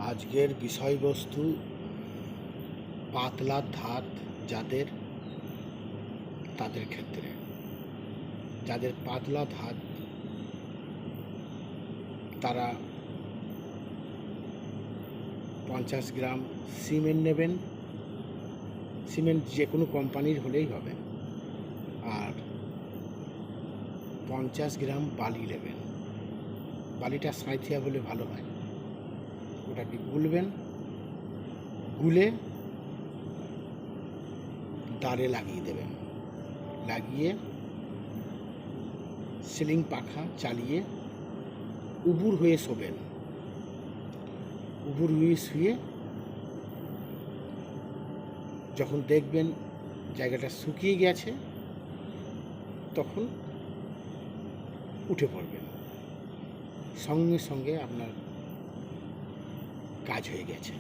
আজকের বিষয়বস্তু পাতলা ধাত যাদের তাদের ক্ষেত্রে, যাদের পাতলা ধাত তারা 50 গ্রাম সিমেন্ট নেবেন। সিমেন্ট যে কোনো কোম্পানির হলেই হবে। আর 50 গ্রাম বালি নেবেন। বালিটা সাঁইথিয়া হলে ভালো হয়। ওটাকে গুলবেন, গুলে দাঁড়ে লাগিয়ে দেবেন। লাগিয়ে সিলিং পাখা চালিয়ে উবুর হয়ে শোবেন। উবুর হয়ে শুয়ে যখন দেখবেন জায়গাটা শুকিয়ে গেছে তখন উঠে পড়বেন। সঙ্গে সঙ্গে আপনার কাজ হয়ে গেছে।